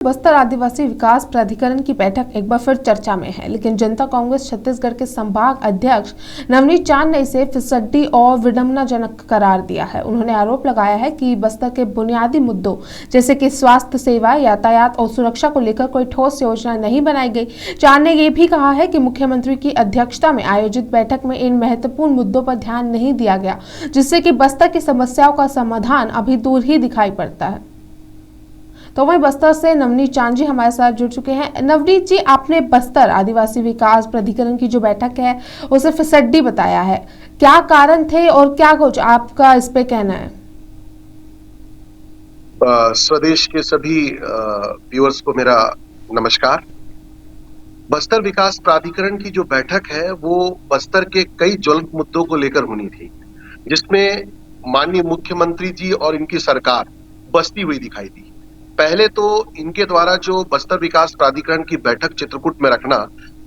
बस्तर आदिवासी विकास प्राधिकरण की बैठक एक बार फिर चर्चा में है, लेकिन जनता कांग्रेस छत्तीसगढ़ के संभाग अध्यक्ष नवनीत चांद ने इसे फिसड्डी और विडंबनाजनक करार दिया है। उन्होंने आरोप लगाया है कि बस्तर के बुनियादी मुद्दों जैसे कि स्वास्थ्य सेवा, यातायात और सुरक्षा को लेकर कोई ठोस योजना नहीं बनाई गई। चांद ने यह भी कहा है कि मुख्यमंत्री की अध्यक्षता में आयोजित बैठक में इन महत्वपूर्ण मुद्दों पर ध्यान नहीं दिया गया, जिससे कि बस्तर की समस्याओं का समाधान अभी दूर ही दिखाई पड़ता है। तो वहीं बस्तर से नवनीत चांद जी हमारे साथ जुड़ चुके हैं। नवनीत जी, आपने बस्तर आदिवासी विकास प्राधिकरण की जो बैठक है उसे फिसड्डी बताया है, क्या कारण थे और क्या कुछ आपका इस पे कहना है? स्वदेश के सभी व्यूअर्स को मेरा नमस्कार। बस्तर विकास प्राधिकरण की जो बैठक है वो बस्तर के कई ज्वलंत मुद्दों को लेकर होनी थी, जिसमें माननीय मुख्यमंत्री जी और इनकी सरकार बसती हुई दिखाई दी। पहले तो इनके द्वारा जो बस्तर विकास प्राधिकरण की बैठक चित्रकूट में रखना,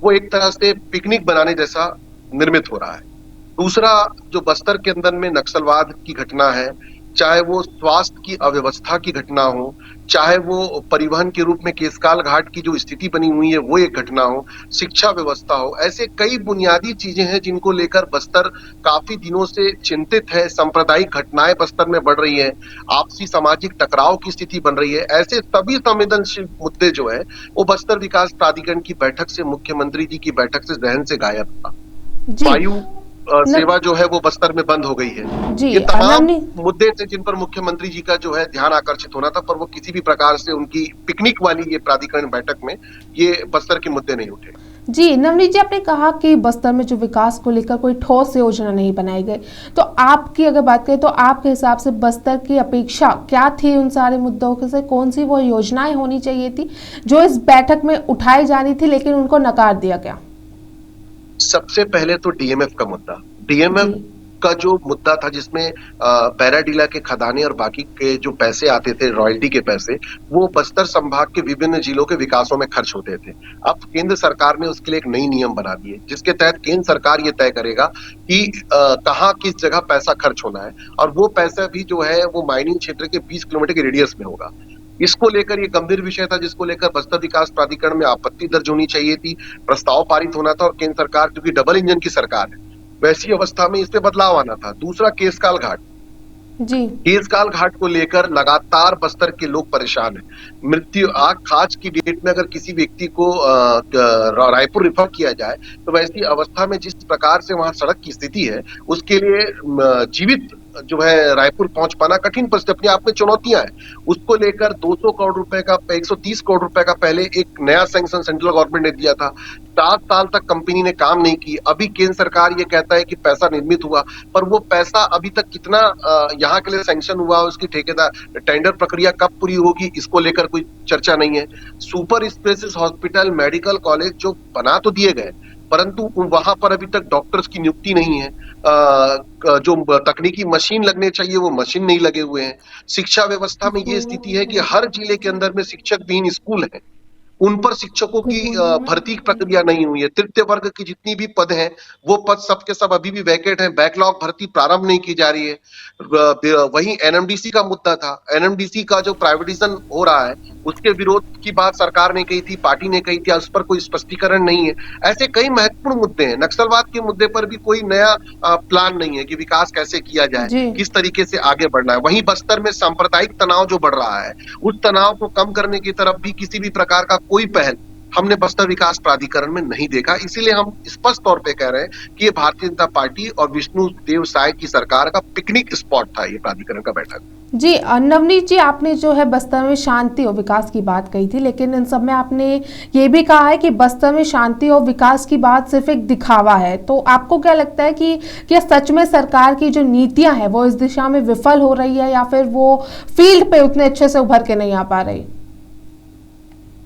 वो एक तरह से पिकनिक बनाने जैसा निर्मित हो रहा है। दूसरा, जो बस्तर के अंदर में नक्सलवाद की घटना है, चाहे वो स्वास्थ्य की अव्यवस्था की घटना हो, चाहे वो परिवहन के रूप में केसकाल घाट की जो स्थिति बनी हुई है वो एक घटना हो, शिक्षा व्यवस्था हो, ऐसे कई बुनियादी चीजें हैं जिनको लेकर बस्तर काफी दिनों से चिंतित है। सांप्रदायिक घटनाएं बस्तर में बढ़ रही है, आपसी सामाजिक टकराव की स्थिति बन रही है। ऐसे सभी संवेदनशील मुद्दे जो है वो बस्तर विकास प्राधिकरण की बैठक से, मुख्यमंत्री जी की बैठक से जहन से गायब था। वायु सेवा जो है वो बस्तर में बंद हो गई है। ये तमाम मुद्दे थे जिन पर मुख्यमंत्री जी का जो है ध्यान आकर्षित होना था, पर वो किसी भी प्रकार से उनकी पिकनिक वाली ये प्राधिकरण बैठक में ये बस्तर के मुद्दे नहीं उठे। जी नवनीत जी, आपने कहा कि बस्तर में जो विकास को लेकर कोई ठोस योजना नहीं बनाई गई, तो आपकी अगर बात करें तो आपके हिसाब से बस्तर की अपेक्षा क्या थी उन सारे मुद्दों से? कौन सी वो योजनाएं होनी चाहिए थी जो इस बैठक में उठाई जानी थी लेकिन उनको नकार दिया गया? सबसे पहले तो डीएमएफ का मुद्दा, डीएमएफ का जो मुद्दा था जिसमें पैराडीला के खदाने और बाकी के जो पैसे आते थे, रॉयल्टी के पैसे, वो बस्तर संभाग के विभिन्न जिलों के विकासों में खर्च होते थे। अब केंद्र सरकार ने उसके लिए एक नई नियम बना दिए, जिसके तहत केंद्र सरकार ये तय करेगा कि कहाँ किस जगह पैसा खर्च होना है, और वो पैसा भी जो है वो माइनिंग क्षेत्र के 20 किलोमीटर के रेडियस में होगा। इसको लेकर ये गंभीर विषय था, जिसको लेकर बस्तर विकास प्राधिकरण में आपत्ति दर्ज होनी चाहिए थी, प्रस्ताव पारित होना था, और केंद्र सरकार क्योंकि डबल इंजन की सरकार है, वैसी अवस्था में इस पे बदलाव आना था। दूसरा, केसकाल घाट जी, केसकाल घाट को लेकर लगातार बस्तर के लोग परेशान हैं। मृत्यु आग खाज की डेट में अगर किसी व्यक्ति को रायपुर रेफर किया जाए तो वैसी अवस्था में जिस प्रकार से वहां सड़क की स्थिति है, उसके लिए जीवित जो है रायपुर पहुंच पाना कठिन परिस्थिति अपने आप में चुनौतियां हैं। उसको लेकर 200 करोड़ रुपए का 130 करोड़ रुपए का पहले एक नया सैंक्शन सेंट्रल गवर्नमेंट ने दिया था। 7 साल तक कंपनी ने काम नहीं की। अभी केंद्र सरकार ये कहता है कि पैसा निर्मित हुआ, पर वो पैसा अभी तक कितना यहाँ के लिए सैंक्शन हुआ, उसकी ठेकेदार टेंडर प्रक्रिया कब पूरी होगी, इसको लेकर कोई चर्चा नहीं है। Super specialist hospital, medical college जो बना तो दिए गए, परंतु वहां पर अभी तक डॉक्टर्स की नियुक्ति नहीं है। जो तकनीकी मशीन लगने चाहिए वो मशीन नहीं लगे हुए हैं। शिक्षा व्यवस्था में ये स्थिति है कि हर जिले के अंदर में शिक्षक विहीन स्कूल है, उन पर शिक्षकों की भर्ती प्रक्रिया नहीं हुई है। तृतीय वर्ग की जितनी भी पद हैं वो पद सब के सब अभी भी वैकेंट हैं, बैकलॉग भर्ती प्रारंभ नहीं की जा रही है। वहीं एनएमडीसी का मुद्दा था, एनएमडीसी का जो प्राइवेटाइजेशन हो रहा है उसके विरोध की बात सरकार ने कही थी, पार्टी ने कही थी, उस पर कोई स्पष्टीकरण नहीं है। ऐसे कई महत्वपूर्ण मुद्दे हैं। नक्सलवाद के मुद्दे पर भी कोई नया प्लान नहीं है कि विकास कैसे किया जाए, किस तरीके से आगे बढ़ना है। वहीं बस्तर में सांप्रदायिक तनाव जो बढ़ रहा है, उस तनाव को कम करने की तरफ भी किसी भी प्रकार का कोई पहल हमने बस्तर विकास प्राधिकरण में नहीं देखा। इसीलिए हम स्पष्ट तौर पे कह रहे हैं कि ये भारतीय जनता पार्टी और विष्णु देव साय की सरकार का पिकनिक स्पॉट था ये प्राधिकरण का बैठक। जी नवनीत जी, आपने जो है बस्तर में शांति और विकास की बात कही थी, लेकिन इन सब में आपने ये भी कहा है कि बस्तर में शांति और विकास की बात सिर्फ एक दिखावा है। तो आपको क्या लगता है कि क्या सच में सरकार की जो नीतियां हैं वो इस दिशा में विफल हो रही है, या फिर वो फील्ड पे उतने अच्छे से उभर के नहीं आ पा रही?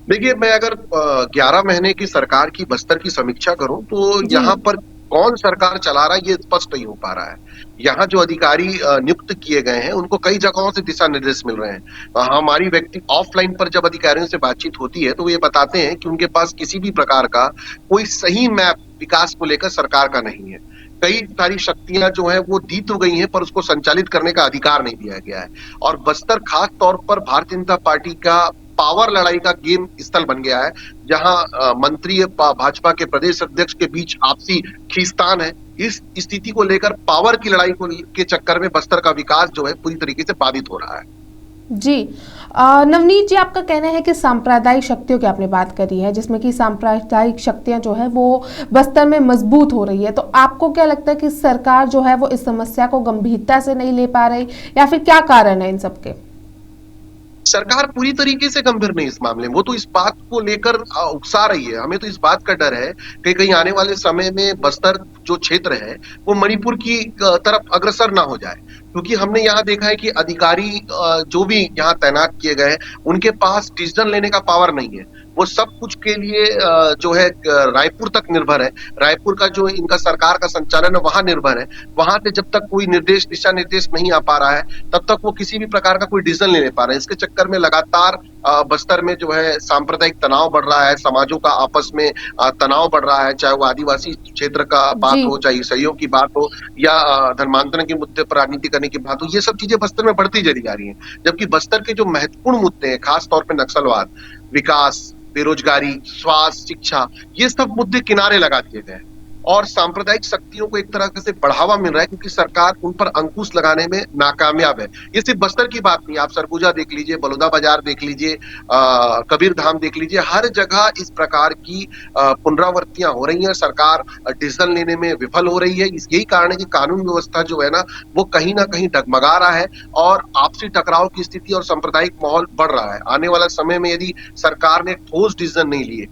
देखिए, मैं अगर 11 महीने की सरकार की बस्तर की समीक्षा करूं तो यहाँ पर कौन सरकार चला रहा है ये स्पष्ट नहीं हो पा रहा है। यहाँ जो अधिकारी नियुक्त किए गए हैं उनको कई जगहों से दिशा निर्देश मिल रहे हैं। हमारी व्यक्ति ऑफलाइन पर जब अधिकारियों से बातचीत होती है तो वो ये बताते हैं कि उनके पास किसी भी प्रकार का कोई सही मैप विकास को लेकर सरकार का नहीं है। कई सारी शक्तियां जो है वो दी तो गई हैं, पर उसको संचालित करने का अधिकार नहीं दिया गया है। और बस्तर खास तौर पर भारतीय जनता पार्टी का पावर लड़ाई का गेम स्थल बन गया है, जहां मंत्री भाजपा के प्रदेश अध्यक्ष के बीच आपसी खींचतान है। इस स्थिति को लेकर पावर की लड़ाई के चक्कर में बस्तर का विकास जो है पूरी तरीके से बाधित हो रहा है। जी। नवनीत जी, आपका कहना है कि सांप्रदायिक शक्तियों की आपने बात करी है, जिसमें कि सांप्रदायिक शक्तियां जो है वो बस्तर में मजबूत हो रही है, तो आपको क्या लगता है कि सरकार जो है वो इस समस्या को गंभीरता से नहीं ले पा रही, या फिर क्या कारण है इन सबके? सरकार पूरी तरीके से गंभीर नहीं इस मामले में। वो तो इस बात को लेकर उकसा रही है। हमें तो इस बात का डर है कि कहीं आने वाले समय में बस्तर जो क्षेत्र है वो मणिपुर की तरफ अग्रसर ना हो जाए, क्योंकि हमने यहाँ देखा है कि अधिकारी जो भी यहाँ तैनात किए गए हैं उनके पास डिसीजन लेने का पावर नहीं है। वो सब कुछ के लिए जो है रायपुर तक निर्भर है। रायपुर का जो इनका सरकार का संचालन है वहां निर्भर है। वहां से जब तक कोई निर्देश, दिशा निर्देश नहीं आ पा रहा है, तब तक वो किसी भी प्रकार का कोई डिसीजन ले नहीं पा रहे हैं। इसके चक्कर में लगातार बस्तर में जो है सांप्रदायिक तनाव बढ़ रहा है, समाजों का आपस में तनाव बढ़ रहा है, चाहे वो आदिवासी क्षेत्र का बात हो, चाहे ईसाइयों की बात हो, या धर्मांतरण के मुद्दे पर राजनीति करने की बात हो। ये सब चीजें बस्तर में बढ़ती चली जा रही है, जबकि बस्तर के जो महत्वपूर्ण मुद्दे हैं, खास तौर पर नक्सलवाद, विकास, बेरोजगारी, स्वास्थ्य, शिक्षा, ये सब मुद्दे किनारे लगा दिए गए और सांप्रदायिक शक्तियों को एक तरह से बढ़ावा मिल रहा है, क्योंकि सरकार उन पर अंकुश लगाने में नाकामयाब है। ये सिर्फ बस्तर की बात नहीं, आप सरगुजा देख लीजिए, बलौदा बाजार देख लीजिए, कबीर धाम देख लीजिए, हर जगह इस प्रकार की पुनरावृत्तियां हो रही हैं। सरकार डिसीजन लेने में विफल हो रही है। यही कारण है कि कानून व्यवस्था जो है ना वो कहीं ना कहीं डगमगा रहा है और आपसी टकराव की स्थिति और सांप्रदायिक माहौल बढ़ रहा है। आने वाला समय में यदि सरकार ने ठोस डिसीजन नहीं लिए,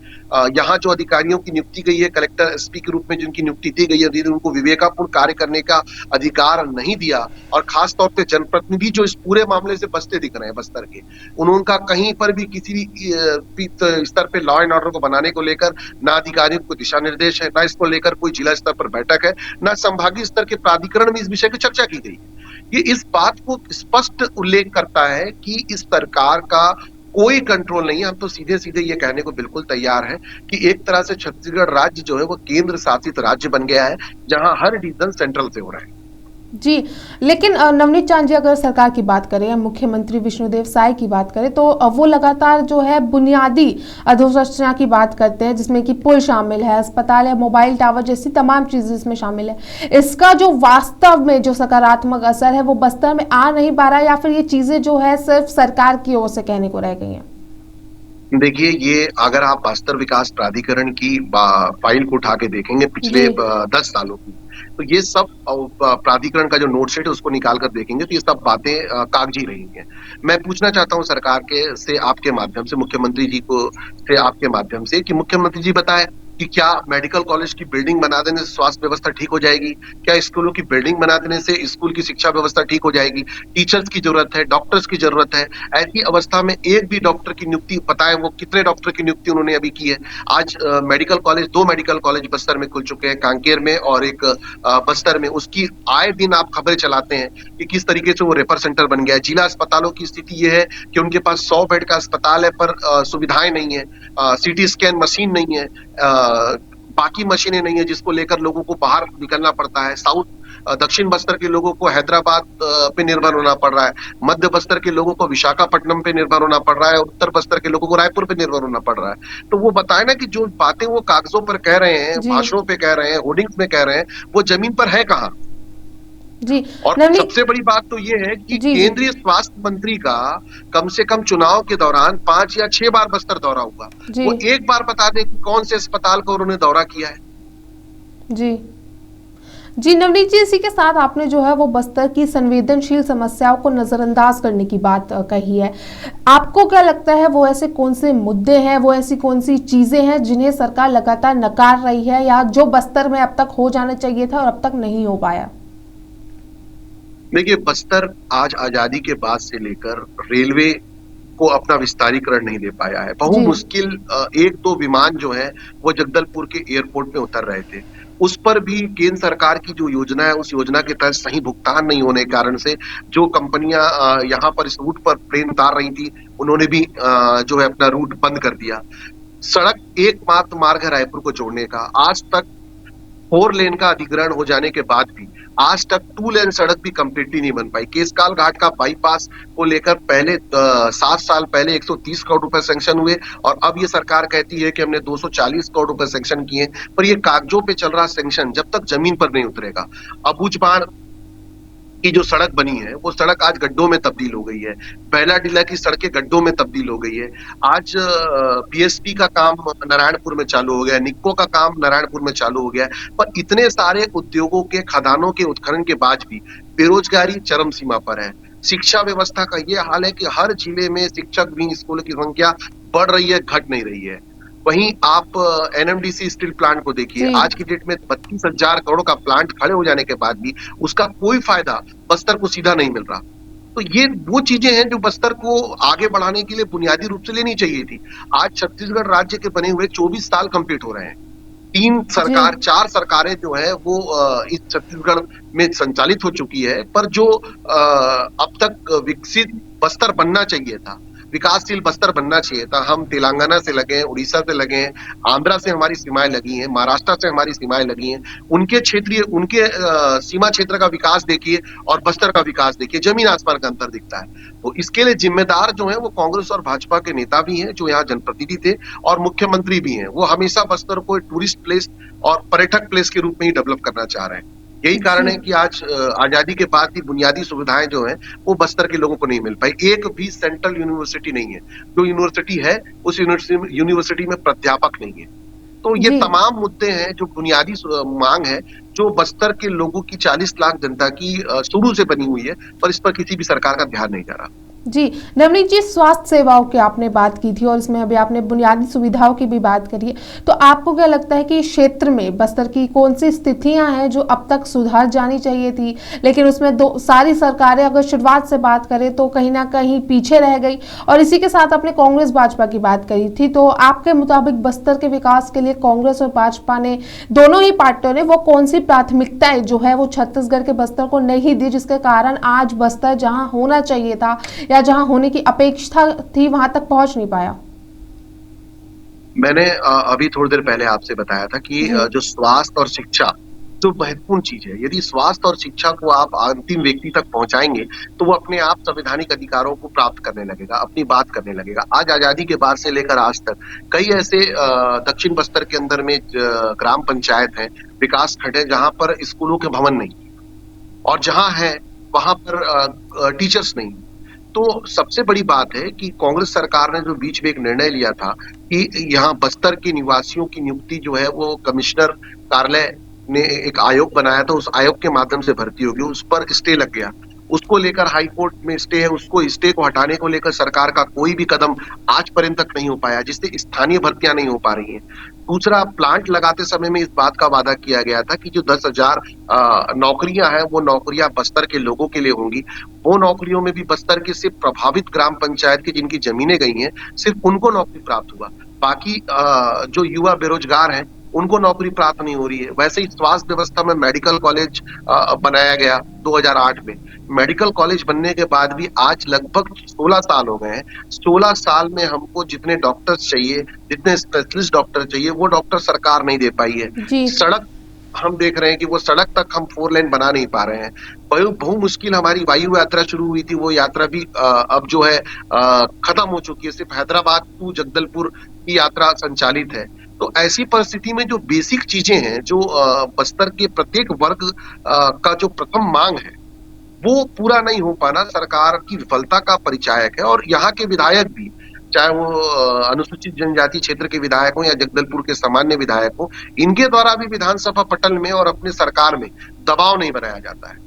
यहाँ जो अधिकारियों की नियुक्ति गई है, कलेक्टर, एसपी के रूप में जिनकी नियुक्ति दी गई है, यदि उनको विवेकापूर्ण कार्य करने का अधिकार नहीं दिया, और खास तौर पे जनप्रतिनिधि जो इस पूरे मामले से बचते दिख रहे हैं बस्तर के, उनका कहीं पर भी किसी भी स्तर पे लॉ एंड ऑर्डर को बनाने को लेकर ना अधिकारियों को दिशा निर्देश है, ना इसको लेकर कोई जिला स्तर पर बैठक है, ना संभागीय स्तर के प्राधिकरण में इस विषय की चर्चा की गई। ये इस बात को स्पष्ट उल्लेख करता है कि इस सरकार का कोई कंट्रोल नहीं है। हम तो सीधे सीधे ये कहने को बिल्कुल तैयार है कि एक तरह से छत्तीसगढ़ राज्य जो है वो केंद्र शासित राज्य बन गया है, जहां हर डिसीजन सेंट्रल से हो रहा है। जी, लेकिन नवनीत चांद जी, अगर सरकार की बात करें या मुख्यमंत्री विष्णुदेव साय की बात करें, तो वो लगातार जो है बुनियादी अधोसंरचना की बात करते हैं, जिसमें कि पुल शामिल है, अस्पताल है, मोबाइल टावर जैसी तमाम चीजें इसमें शामिल है। इसका जो वास्तव में जो सकारात्मक असर है वो बस्तर में आ नहीं पा रहा है, या फिर ये चीजें जो है सिर्फ सरकार की ओर से कहने को रह गई हैं? देखिए, ये अगर आप बस्तर विकास प्राधिकरण की फाइल को उठा के देखेंगे पिछले 10 सालों की, तो ये सब प्राधिकरण का जो नोट शीट है उसको निकाल कर देखेंगे तो ये सब बातें कागजी रही हैं। मैं पूछना चाहता हूं सरकार के से आपके माध्यम से, मुख्यमंत्री जी को से आपके माध्यम से, कि मुख्यमंत्री जी बताएं कि क्या मेडिकल कॉलेज की बिल्डिंग बना देने से स्वास्थ्य व्यवस्था ठीक हो जाएगी? क्या स्कूलों की बिल्डिंग बना देने से स्कूल की शिक्षा व्यवस्था ठीक हो जाएगी? टीचर्स की जरूरत है, डॉक्टर्स की जरूरत है। ऐसी अवस्था में एक भी डॉक्टर की नियुक्ति, बताएं वो कितने डॉक्टर की नियुक्ति उन्होंने अभी की है? आज medical college, 2 medical college Bastar में खुल चुके हैं, कांकेर में और एक बस्तर में। उसकी आए दिन आप खबरें चलाते हैं कि किस तरीके से वो रेफर सेंटर बन गया है। जिला अस्पतालों की स्थिति ये है कि उनके पास 100 बेड का अस्पताल है, पर सुविधाएं नहीं है, सीटी स्कैन मशीन नहीं है, बाकी मशीनें नहीं है, जिसको लेकर लोगों को बाहर निकलना पड़ता है। दक्षिण बस्तर के लोगों को हैदराबाद पे निर्भर होना पड़ रहा है, मध्य बस्तर के लोगों को विशाखापट्टनम पे निर्भर होना पड़ रहा है, उत्तर बस्तर के लोगों को रायपुर पे निर्भर होना पड़ रहा है। तो वो बताए ना कि जो बातें वो कागजों पर कह रहे हैं, भाषणों पे कह रहे हैं, होर्डिंग्स में कह रहे हैं, वो जमीन पर है कहाँ? जी, और सबसे बड़ी बात तो ये है कि केंद्रीय स्वास्थ्य मंत्री का कम से कम चुनाव के दौरान 5 या 6 बार बस्तर दौरा हुआ। वो एक बार बता दें कि कौन से अस्पताल का उन्होंने दौरा किया है। जी नवनीत जी, इसी के साथ आपने जो है वो बस्तर की संवेदनशील समस्याओं को नजरअंदाज करने की बात कही है। आपको क्या लगता है वो ऐसे कौन से मुद्दे हैं, वो ऐसी कौन सी चीजें हैं जिन्हें सरकार लगातार नकार रही है, या जो बस्तर में अब तक हो जाना चाहिए था और अब तक नहीं हो पाया? देखिए, बस्तर आज आजादी के बाद से लेकर रेलवे को अपना विस्तारीकरण नहीं दे पाया है। बहुत मुश्किल 1-2 विमान जो है वो जगदलपुर के एयरपोर्ट पे उतर रहे थे। उस पर भी केंद्र सरकार की जो योजना है, उस योजना के तहत सही भुगतान नहीं होने के कारण से जो कंपनियां यहाँ पर इस रूट पर प्लेन उतार रही थी, उन्होंने भी जो है अपना रूट बंद कर दिया। सड़क एकमात्र मार्ग है रायपुर को जोड़ने का। आज तक 4 लेन का अधिग्रहण हो जाने के बाद भी आज तक 2 लेन सड़क भी कंप्लीटली नहीं बन पाई। केसकाल घाट का बाईपास को लेकर पहले 7 साल पहले 130 करोड़ रुपए सैंक्शन हुए और अब ये सरकार कहती है कि हमने 240 करोड़ रुपए सैंक्शन किए, पर ये कागजों पे चल रहा सैंक्शन जब तक जमीन पर नहीं उतरेगा। अबूझमाड़ की जो सड़क बनी है वो सड़क आज गड्ढों में तब्दील हो गई है। बैलाडीला की सड़कें गड्ढों में तब्दील हो गई है। आज पीएसपी का काम नारायणपुर में चालू हो गया, निक्को का काम नारायणपुर में चालू हो गया, पर इतने सारे उद्योगों के खदानों के उत्खनन के बाद भी बेरोजगारी चरम सीमा पर है। शिक्षा व्यवस्था का ये हाल है कि हर जिले में शिक्षक भी स्कूल की संख्या बढ़ रही है, घट नहीं रही है। वहीं आप एनएमडीसी स्टील प्लांट को देखिए, आज की डेट में 32,000 करोड़ का प्लांट खड़े हो जाने के बाद भी उसका कोई फायदा बस्तर को सीधा नहीं मिल रहा। तो ये वो चीजें हैं जो बस्तर को आगे बढ़ाने के लिए बुनियादी रूप से लेनी चाहिए थी। आज छत्तीसगढ़ राज्य के बने हुए 24 साल कंप्लीट हो रहे हैं। 4 सरकारें जो है वो इस छत्तीसगढ़ में संचालित हो चुकी है, पर जो अब तक विकसित बस्तर बनना चाहिए था, विकासशील बस्तर बनना चाहिए था, हम तेलंगाना से लगे हैं, उड़ीसा से लगे हैं, आंध्रा से हमारी सीमाएं लगी हैं, महाराष्ट्र से हमारी सीमाएं लगी हैं। उनके सीमा क्षेत्र का विकास देखिए और बस्तर का विकास देखिए, जमीन आसमान का अंतर दिखता है। तो इसके लिए जिम्मेदार जो है वो कांग्रेस और भाजपा के नेता भी हैं जो यहाँ जनप्रतिनिधि थे और मुख्यमंत्री भी हैं। वो हमेशा बस्तर को एक टूरिस्ट प्लेस और पर्यटक प्लेस के रूप में ही डेवलप करना चाह रहे हैं। यही कारण है कि आज आजादी के बाद की बुनियादी सुविधाएं जो हैं वो बस्तर के लोगों को नहीं मिल पाई। एक भी सेंट्रल यूनिवर्सिटी नहीं है, जो यूनिवर्सिटी है उस यूनिवर्सिटी में प्राध्यापक नहीं है। तो ये तमाम मुद्दे हैं जो बुनियादी मांग है, जो बस्तर के लोगों की 40 लाख जनता की शुरू से बनी हुई है, पर इस पर किसी भी सरकार का ध्यान नहीं जा रहा। जी नवनीत जी, स्वास्थ्य सेवाओं की आपने बात की थी और इसमें अभी आपने बुनियादी सुविधाओं की भी बात करी है, तो आपको क्या लगता है कि इस क्षेत्र में बस्तर की कौन सी स्थितियां हैं जो अब तक सुधार जानी चाहिए थी, लेकिन उसमें सारी सरकारें अगर शुरुआत से बात करें तो कहीं ना कहीं पीछे रह गई, और इसी के साथ आपने कांग्रेस भाजपा की बात करी थी, तो आपके मुताबिक बस्तर के विकास के लिए कांग्रेस और भाजपा ने, दोनों ही पार्टियों ने, वो कौन सी प्राथमिकताएं जो है वो छत्तीसगढ़ के बस्तर को नहीं दी, जिसके कारण आज बस्तर जहां होना चाहिए था या जहां होने की अपेक्षा थी वहां तक पहुंच नहीं पाया? मैंने अभी थोड़ी देर पहले आपसे बताया था कि जो स्वास्थ्य और शिक्षा जो महत्वपूर्ण चीज है, यदि स्वास्थ्य और शिक्षा को आप अंतिम व्यक्ति तक पहुंचाएंगे तो वो अपने आप संवैधानिक अधिकारों को प्राप्त करने लगेगा, अपनी बात करने लगेगा। आज आजादी के बाद से लेकर आज तक कई ऐसे दक्षिण बस्तर के अंदर में ग्राम पंचायत है, विकास खंड है, जहां पर स्कूलों के भवन नहीं, और जहां है वहां पर टीचर्स नहीं। तो सबसे बड़ी बात है कि कांग्रेस सरकार ने जो बीच में एक निर्णय लिया था कि यहाँ बस्तर के निवासियों की नियुक्ति जो है वो कमिश्नर कार्यालय ने एक आयोग बनाया था, उस आयोग के माध्यम से भर्ती होगी, उस पर स्टे लग गया। उसको लेकर हाई कोर्ट में स्टे है, उसको स्टे को हटाने को लेकर सरकार का कोई भी कदम आज पर्यंत तक नहीं हो पाया, जिससे स्थानीय भर्तियां नहीं हो पा रही हैं। दूसरा, प्लांट लगाते समय में इस बात का वादा किया गया था कि जो 10,000 नौकरियां हैं वो नौकरियां बस्तर के लोगों के लिए होंगी। वो नौकरियों में भी बस्तर के सिर्फ प्रभावित ग्राम पंचायत की जिनकी जमीनें गई हैं, सिर्फ उनको नौकरी प्राप्त हुआ। बाकी जो युवा बेरोजगार हैं उनको नौकरी प्राप्त नहीं हो रही है। वैसे ही स्वास्थ्य व्यवस्था में मेडिकल कॉलेज बनाया गया 2008 में। मेडिकल कॉलेज बनने के बाद भी आज लगभग 16 साल हो गए हैं। 16 साल में हमको जितने डॉक्टर्स चाहिए, जितने स्पेशलिस्ट डॉक्टर चाहिए, वो डॉक्टर सरकार नहीं दे पाई है। सड़क हम देख रहे हैं कि वो सड़क तक हम 4 लेन बना नहीं पा रहे हैं। बहु मुश्किल हमारी वायु यात्रा शुरू हुई थी, वो यात्रा भी अब जो है खत्म हो चुकी है। सिर्फ हैदराबाद टू जगदलपुर की यात्रा संचालित है। तो ऐसी परिस्थिति में जो बेसिक चीजें हैं, जो बस्तर के प्रत्येक वर्ग का जो प्रथम मांग है, वो पूरा नहीं हो पाना सरकार की विफलता का परिचायक है। और यहाँ के विधायक भी, चाहे वो अनुसूचित जनजाति क्षेत्र के विधायक हो या जगदलपुर के सामान्य विधायक हो, इनके द्वारा भी विधानसभा पटल में और अपने सरकार में दबाव नहीं बनाया जाता है।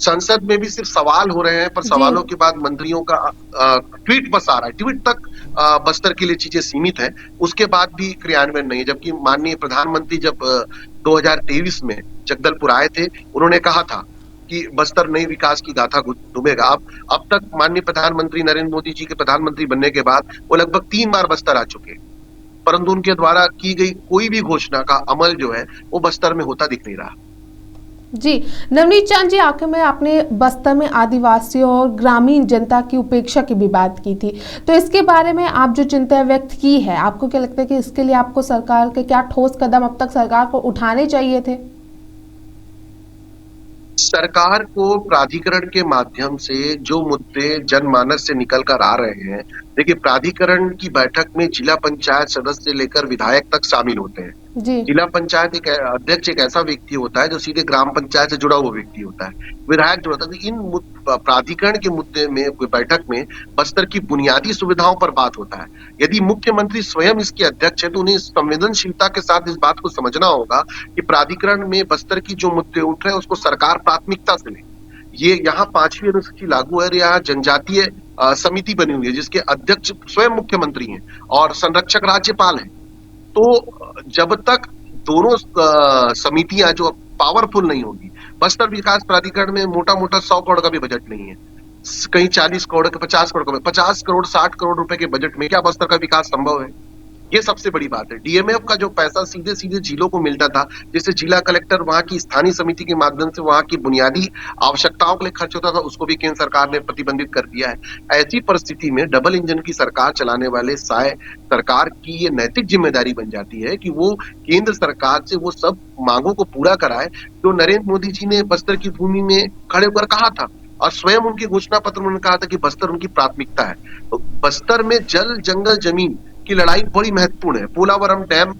संसद में भी सिर्फ सवाल हो रहे हैं, पर सवालों के बाद मंत्रियों का ट्वीट बस आ रहा है। ट्वीट तक बस्तर के लिए चीजें सीमित हैं, उसके बाद भी क्रियान्वयन नहीं है। जबकि माननीय प्रधानमंत्री जब 2023 में जगदलपुर आए थे, उन्होंने कहा था कि बस्तर नई विकास की गाथा घूमेगा। अब तक माननीय प्रधानमंत्री नरेंद्र मोदी जी के प्रधानमंत्री बनने के बाद वो लगभग 3 बार बस्तर आ चुके, परंतु उनके द्वारा की गई कोई भी घोषणा का अमल जो है वो बस्तर में होता दिख नहीं रहा। जी नवनीत चांद जी, आखिर में आपने बस्तर में आदिवासियों और ग्रामीण जनता की उपेक्षा की भी बात की थी, तो इसके बारे में आप जो चिंता व्यक्त की है, आपको क्या लगता है कि इसके लिए आपको सरकार के क्या ठोस कदम अब तक सरकार को उठाने चाहिए थे? सरकार को प्राधिकरण के माध्यम से जो मुद्दे जनमानस से निकल कर आ रहे हैं, देखिए प्राधिकरण की बैठक में जिला पंचायत सदस्य से लेकर विधायक तक शामिल होते हैं। जी। जिला पंचायत अध्यक्ष एक ऐसा व्यक्ति होता है जो सीधे ग्राम पंचायत से जुड़ा हुआ व्यक्ति होता है, विधायक जुड़ा होता है। तो इन प्राधिकरण के मुद्दे में बैठक में बस्तर की बुनियादी सुविधाओं पर बात होता है। यदि मुख्यमंत्री स्वयं इसके अध्यक्ष है तो उन्हें संवेदनशीलता के साथ इस बात को समझना होगा कि प्राधिकरण में बस्तर की जो मुद्दे उठ रहे हैं उसको सरकार प्राथमिकता से ले। ये यहाँ 5वीं अनुसूची लागू है और यहाँ जनजातीय समिति बनी हुई है जिसके अध्यक्ष स्वयं मुख्यमंत्री हैं और संरक्षक राज्यपाल हैं। तो जब तक दोनों समितियां जो पावरफुल नहीं होगी, बस्तर विकास प्राधिकरण में मोटा मोटा 100 करोड़ का भी बजट नहीं है, कहीं 40 करोड़ का, 50 करोड़ का, 50 करोड़ 60 करोड़ रुपए के बजट में क्या बस्तर का विकास संभव है? ये सबसे बड़ी बात है। डीएमएफ का जो पैसा सीधे सीधे जिलों को मिलता था, जिससे जिला कलेक्टर वहां की स्थानीय समिति के माध्यम से वहां की बुनियादी आवश्यकताओं के लिए खर्च होता था, उसको भी केंद्र सरकार ने प्रतिबंधित कर दिया है। ऐसी परिस्थिति में डबल इंजन की सरकार चलाने वाले सरकार की ये नैतिक जिम्मेदारी बन जाती है कि वो केंद्र सरकार से वो सब मांगों को पूरा कराए जो नरेंद्र मोदी जी ने बस्तर की भूमि में खड़े होकर कहा था और स्वयं उनके घोषणा पत्र में कहा था कि बस्तर उनकी प्राथमिकता है। तो बस्तर में जल जंगल जमीन की लड़ाई बड़ी महत्वपूर्ण है। पोलावरम डैम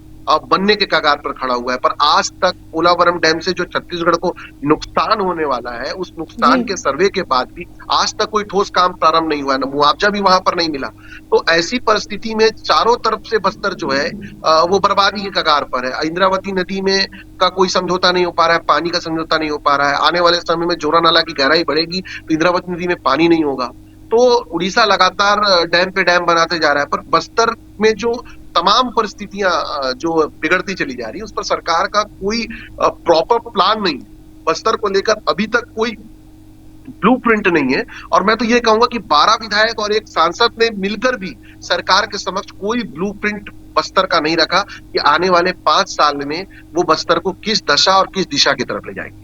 बनने के कगार पर खड़ा हुआ है, पर आज तक पोलावरम डैम से जो छत्तीसगढ़ को नुकसान होने वाला है, उस नुकसान के सर्वे के बाद भी आज तक कोई ठोस काम प्रारंभ नहीं हुआ है, मुआवजा भी वहां पर नहीं मिला। तो ऐसी परिस्थिति में चारों तरफ से बस्तर जो है वो बर्बादी के कगार पर है। इंद्रावती नदी में का कोई समझौता नहीं हो पा रहा है, पानी का समझौता नहीं हो पा रहा है। आने वाले समय में जोरा नाला की गहराई बढ़ेगी तो इंद्रावती नदी में पानी नहीं होगा। तो उड़ीसा लगातार डैम पे डैम बनाते जा रहा है, पर बस्तर में जो तमाम परिस्थितियां जो बिगड़ती चली जा रही है उस पर सरकार का कोई प्रॉपर प्लान नहीं। बस्तर को लेकर अभी तक कोई ब्लूप्रिंट नहीं है और मैं तो ये कहूंगा कि 12 विधायक और एक सांसद ने मिलकर भी सरकार के समक्ष कोई ब्लूप्रिंट बस्तर का नहीं रखा कि आने वाले 5 साल में वो बस्तर को किस दशा और किस दिशा की तरफ ले जाएंगे।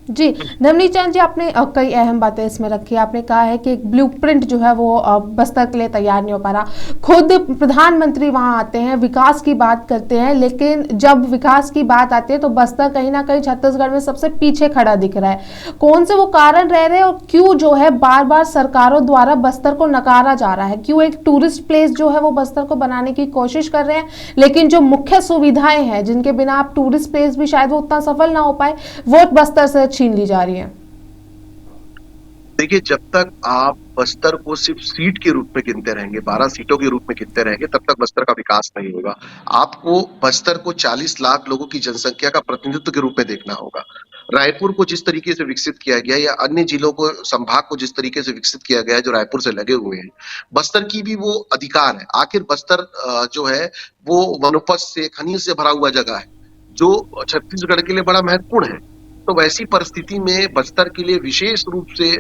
जी, नवनीत चंद जी, आपने कई अहम बातें इसमें रखी। आपने कहा है कि एक ब्लूप्रिंट जो है वो बस्तर के लिए तैयार नहीं हो पा रहा। खुद प्रधानमंत्री वहां आते हैं, विकास की बात करते हैं, लेकिन जब विकास की बात आती है तो बस्तर कहीं ना कहीं छत्तीसगढ़ में सबसे पीछे खड़ा दिख रहा है। कौन से वो कारण रह रहे हैं और क्यों जो है बार बार सरकारों द्वारा बस्तर को नकारा जा रहा है? क्यों एक टूरिस्ट प्लेस जो है वो बस्तर को बनाने की कोशिश कर रहे हैं, लेकिन जो मुख्य सुविधाएं हैं जिनके बिना आप टूरिस्ट प्लेस भी शायद वो उतना सफल ना हो पाए, वो बस्तर से छीन ली जा रही है? देखिए, जब तक आप बस्तर को सिर्फ सीट के रूप में गिनते रहेंगे, 12 सीटों के रूप में गिनते रहेंगे, तब तक बस्तर का विकास नहीं होगा। आपको बस्तर को 40 लाख लोगों की जनसंख्या का प्रतिनिधित्व के रूप में देखना होगा। रायपुर को जिस तरीके से विकसित किया गया या अन्य जिलों को, संभाग को जिस तरीके से विकसित किया गया है जो रायपुर से लगे हुए हैं, बस्तर की भी वो अधिकार है। आखिर बस्तर जो है वो वनोपज से, खनिज से भरा हुआ जगह है जो छत्तीसगढ़ के लिए बड़ा महत्वपूर्ण है। तो वैसी परिस्थिति में बस्तर के लिए विशेष रूप से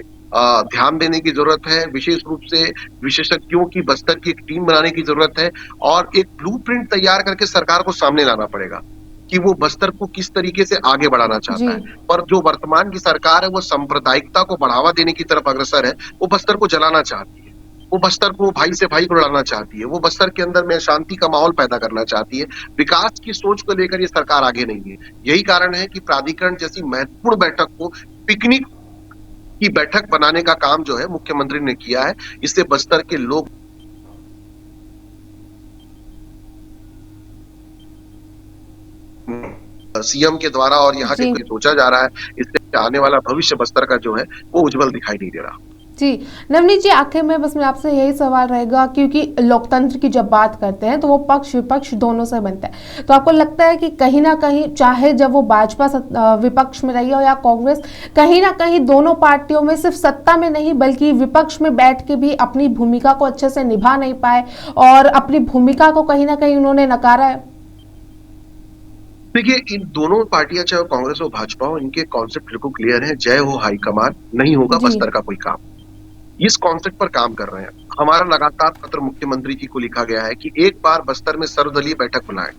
ध्यान देने की जरूरत है, विशेष रूप से विशेषज्ञों की बस्तर की एक टीम बनाने की जरूरत है और एक ब्लूप्रिंट तैयार करके सरकार को सामने लाना पड़ेगा कि वो बस्तर को किस तरीके से आगे बढ़ाना चाहता है। पर जो वर्तमान की सरकार है वो सांप्रदायिकता को बढ़ावा देने की तरफ अग्रसर है। वो बस्तर को जलाना चाहती है, वो बस्तर को भाई से भाई को लड़ाना चाहती है, वो बस्तर के अंदर में शांति का माहौल पैदा करना चाहती है। विकास की सोच को लेकर ये सरकार आगे नहीं है। यही कारण है कि प्राधिकरण जैसी महत्वपूर्ण बैठक को पिकनिक की बैठक बनाने का काम जो है मुख्यमंत्री ने किया है। इससे बस्तर के लोग सीएम के द्वारा और यहाँ के सोचा जा रहा है, इससे आने वाला भविष्य बस्तर का जो है वो उज्जवल दिखाई नहीं दे रहा। जी, नवनीत जी, आखिर में बस मैं आपसे यही सवाल रहेगा, क्योंकि लोकतंत्र की जब बात करते हैं तो वो पक्ष विपक्ष दोनों से बनता है, तो आपको लगता है कि कहीं ना कहीं, चाहे जब वो भाजपा विपक्ष में रही हो या कांग्रेस, कहीं ना कहीं दोनों पार्टियों में सिर्फ सत्ता में नहीं बल्कि विपक्ष में बैठ के भी अपनी भूमिका को अच्छे से निभा नहीं पाए और अपनी भूमिका को कहीं ना कहीं उन्होंने नकारा है? देखिए, इन दोनों पार्टियां, चाहे कांग्रेस हो भाजपा हो, इनके कॉन्सेप्ट बिल्कुल क्लियर है। जय हो हाईकमान, नहीं होगा बस्तर का कोई काम। इस कॉन्सेप्ट पर काम कर रहे हैं। हमारा लगातार पत्र मुख्यमंत्री जी को लिखा गया है कि एक बार बस्तर में सर्वदलीय बैठक बुलाएं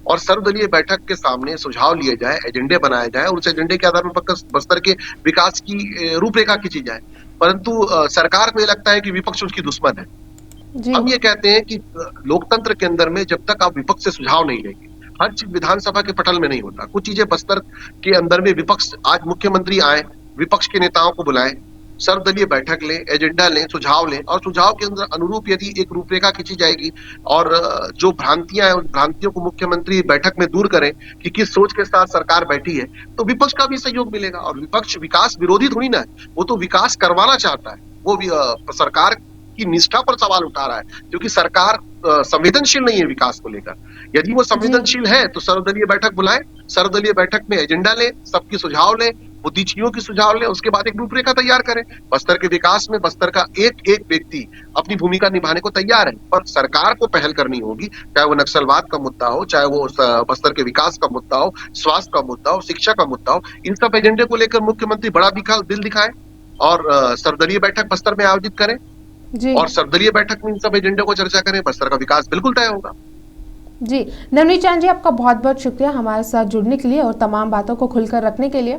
और सर्वदलीय बैठक के सामने सुझाव लिए जाए, एजेंडे बनाए जाए और उस एजेंडे के आधार पर बस्तर के विकास की रूपरेखा खींची जाए। परंतु सरकार को यह लगता है कि विपक्ष उसकी दुश्मन है। हम ये कहते हैं कि लोकतंत्र के अंदर में जब तक आप विपक्ष से सुझाव नहीं लेंगे, हर चीज विधानसभा के पटल में नहीं होता। कुछ चीजें बस्तर के अंदर में विपक्ष, आज मुख्यमंत्री आए, विपक्ष के नेताओं को बुलाएं, सर्वदलीय बैठक लें, एजेंडा लें, सुझाव लें, और सुझाव के अंदर अनुरूप यदि एक रूपरेखा खींची जाएगी और जो भ्रांतियां हैं उन भ्रांतियों को मुख्यमंत्री बैठक में दूर करें कि किस सोच के साथ सरकार बैठी है, तो विपक्ष का भी सहयोग मिलेगा। और विपक्ष विकास विरोधी थोड़ी ना है, वो तो विकास करवाना चाहता है। वो भी सरकार की निष्ठा पर सवाल उठा रहा है, क्योंकि सरकार संवेदनशील नहीं है विकास को लेकर। यदि वो संवेदनशील है तो सर्वदलीय बैठक बुलाएं, सर्वदलीय बैठक में एजेंडा लें, सबकी सुझाव लें, बुद्धिजीवियों की सुझाव लें, उसके बाद एक रूपरेखा तैयार करें। बस्तर के विकास में बस्तर का एक एक व्यक्ति अपनी भूमिका निभाने को तैयार है, पर सरकार को पहल करनी होगी, चाहे वो नक्सलवाद का मुद्दा हो, चाहे वो बस्तर के विकास का मुद्दा हो, स्वास्थ्य का मुद्दा हो, शिक्षा का मुद्दा हो। इन सब एजेंडे को लेकर मुख्यमंत्री बड़ा दिल दिखाए और सर्वदलीय बैठक बस्तर में आयोजित करें जी और सर्वदलीय बैठक में इन सब एजेंडे को चर्चा करें। बस्तर का विकास बिल्कुल तय होगा। जी, नवनीत चांद जी, आपका बहुत बहुत शुक्रिया हमारे साथ जुड़ने के लिए और तमाम बातों को खुलकर रखने के लिए।